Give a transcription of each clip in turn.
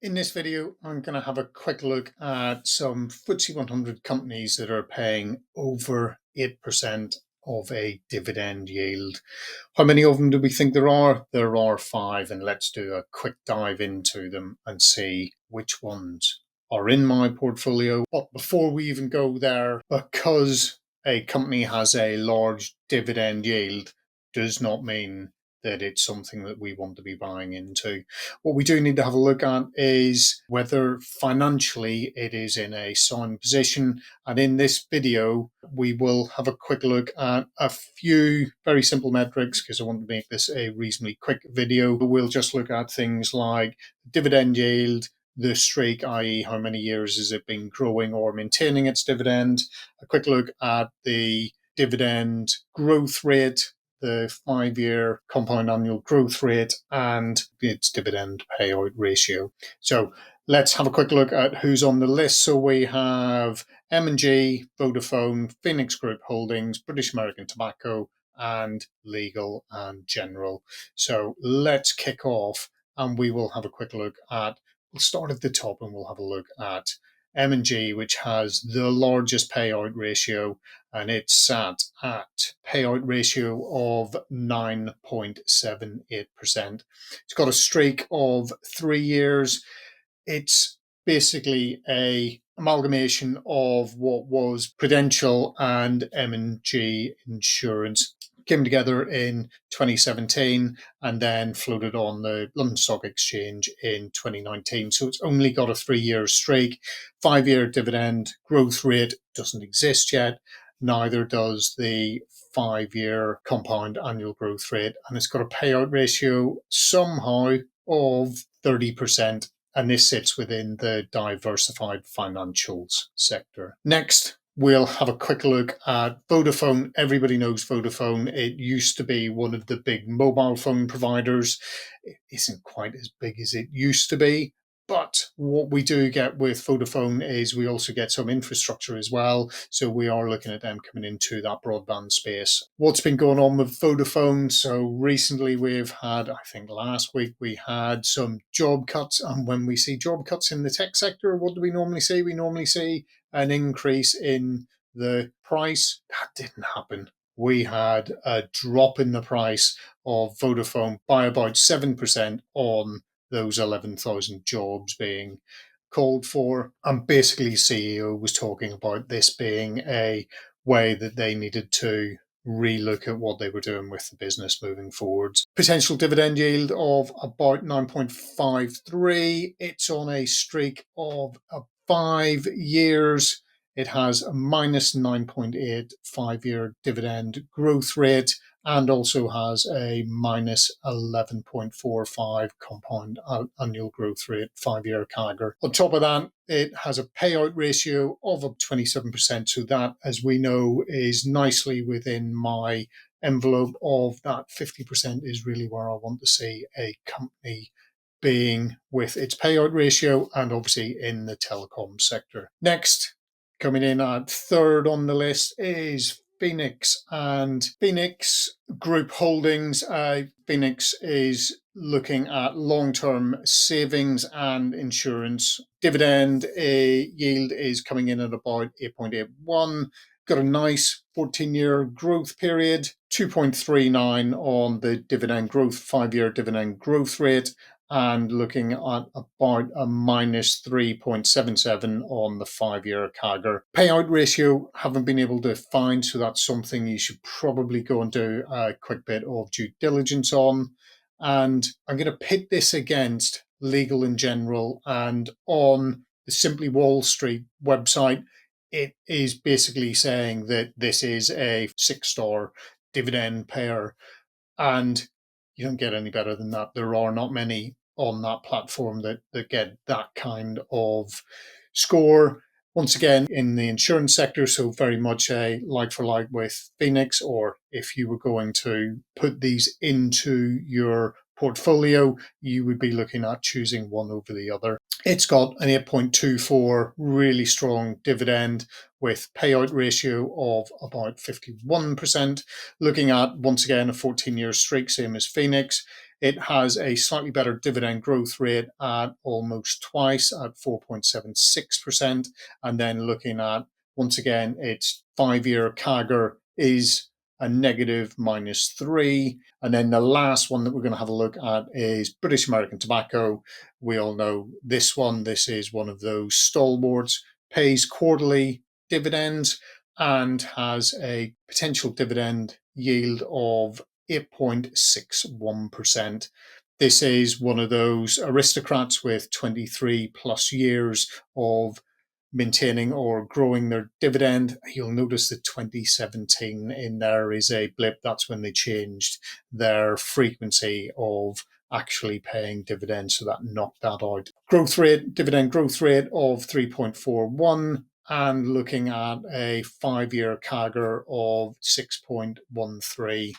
In this video, I'm going to have a quick look at some FTSE 100 companies that are paying over 8% of a dividend yield. How many of them do we think there are? There are 5, and let's do a quick dive into them and see which ones are in my portfolio. But before we even go there, because a company has a large dividend yield does not mean that it's something that we want to be buying into. What we do need to have a look at is whether financially it is in a sound position. And in this video, we will have a quick look at a few very simple metrics because I want to make this a reasonably quick video. We'll just look at things like dividend yield, the streak, i.e. how many years has it been growing or maintaining its dividend, a quick look at the dividend growth rate, the 5-year compound annual growth rate, and its dividend payout ratio. So let's have a quick look at who's on the list. So we have M&G, Vodafone, Phoenix Group Holdings, British American Tobacco, and Legal and General. So let's kick off and we will have a quick look at, we'll start at the top and we'll have a look at M&G, which has the largest payout ratio, and it's sat at payout ratio of 9.78%. It's got a streak of 3 years. It's basically a amalgamation of what was Prudential and M&G Insurance. Came together in 2017 and then floated on the London Stock Exchange in 2019. So it's only got a 3-year streak. 5-year dividend growth rate doesn't exist yet. Neither does the 5-year compound annual growth rate. And it's got a payout ratio somehow of 30%. And this sits within the diversified financials sector. Next, we'll have a quick look at Vodafone. Everybody knows Vodafone. It used to be one of the big mobile phone providers. It isn't quite as big as it used to be. But what we do get with Vodafone is we also get some infrastructure as well. So we are looking at them coming into that broadband space. What's been going on with Vodafone? So recently we've had, I think last week, we had some job cuts. And when we see job cuts in the tech sector, what do we normally see? We normally see an increase in the price. That didn't happen. We had a drop in the price of Vodafone by about 7% on those 11,000 jobs being called for. And basically, CEO was talking about this being a way that they needed to relook at what they were doing with the business moving forwards. Potential dividend yield of about 9.53. It's on a streak of 5 years. It has a minus 9.8 5-year dividend growth rate and also has a minus 11.45 compound annual growth rate 5-year CAGR. On top of that, it has a payout ratio of up 27%. So that, as we know, is nicely within my envelope of that 50% is really where I want to see a company being with its payout ratio and obviously in the telecom sector. Next, coming in at third on the list is Phoenix and Phoenix Group Holdings. Phoenix is looking at long-term savings and insurance. Dividend yield is coming in at about 8.81. Got a nice 14-year growth period, 2.39 on the dividend growth, 5-year dividend growth rate, and looking at about a minus 3.77 on the 5-year CAGR. Payout ratio, haven't been able to find, so that's something you should probably go and do a quick bit of due diligence on. And I'm going to pit this against Legal and General, and on the Simply Wall Street website, it is basically saying that this is a 6-star dividend payer, and you don't get any better than that. There are not many on that platform that get that kind of score. Once again, in the insurance sector, so very much a like for like with Phoenix, or if you were going to put these into your portfolio, you would be looking at choosing one over the other. It's got an 8.24 really strong dividend with payout ratio of about 51%. Looking at, once again, a 14-year streak, same as Phoenix. It has a slightly better dividend growth rate at almost twice at 4.76%. And then looking at, once again, its 5-year CAGR is a negative -3. And then the last one that we're going to have a look at is British American Tobacco. We all know this one. This is one of those stalwarts, pays quarterly dividends and has a potential dividend yield of 8.61%. This is one of those aristocrats with 23 plus years of maintaining or growing their dividend. You'll notice that 2017 in there is a blip. That's when they changed their frequency of actually paying dividends, so that knocked that out. Growth rate, dividend growth rate of 3.41, and looking at a 5-year CAGR of 6.13.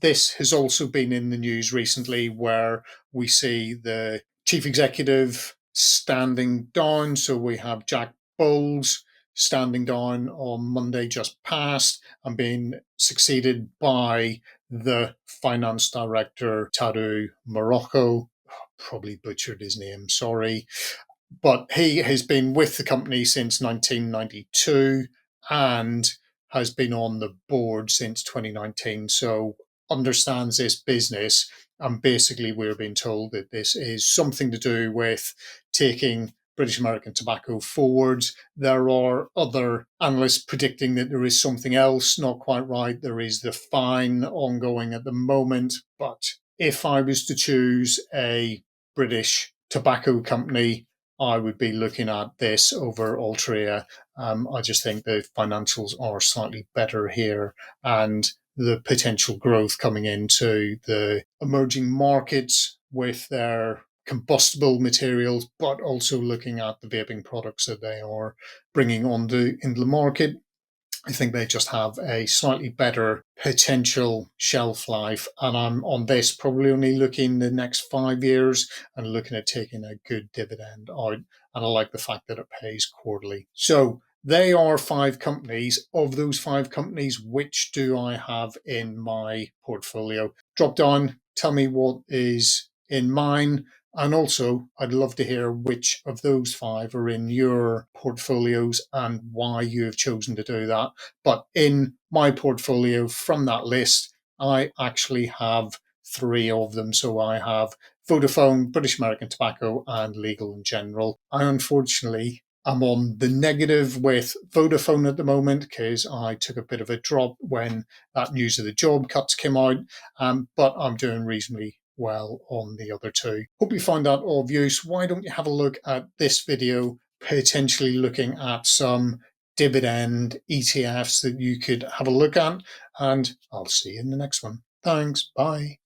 This has also been in the news recently, where we see the chief executive standing down. So we have Jack Bowles standing down on Monday just past and being succeeded by the finance director, Tadu Morocco. Probably butchered his name, sorry. But he has been with the company since 1992 and has been on the board since 2019. So understands this business. And basically, we're being told that this is something to do with taking British American Tobacco forward. There are other analysts predicting that there is something else not quite right. There is the fine ongoing at the moment. But if I was to choose a British tobacco company, I would be looking at this over Altria. I just think the financials are slightly better here, and the potential growth coming into the emerging markets with their combustible materials, but also looking at the vaping products that they are bringing into the market. I think they just have a slightly better potential shelf life. And I'm on this probably only looking the next 5 years and looking at taking a good dividend out. And I like the fact that it pays quarterly. So they are 5 companies. Of those 5 companies, which do I have in my portfolio? Drop down, tell me what is in mine. And also, I'd love to hear which of those 5 are in your portfolios and why you have chosen to do that. But in my portfolio from that list, I actually have 3 of them. So I have Vodafone, British American Tobacco, and Legal & General. I unfortunately am on the negative with Vodafone at the moment because I took a bit of a drop when that news of the job cuts came out, but I'm doing reasonably well on the other 2. Hope you find that of use. Why don't you have a look at this video, potentially looking at some dividend ETFs that you could have a look at, and I'll see you in the next one. Thanks. Bye.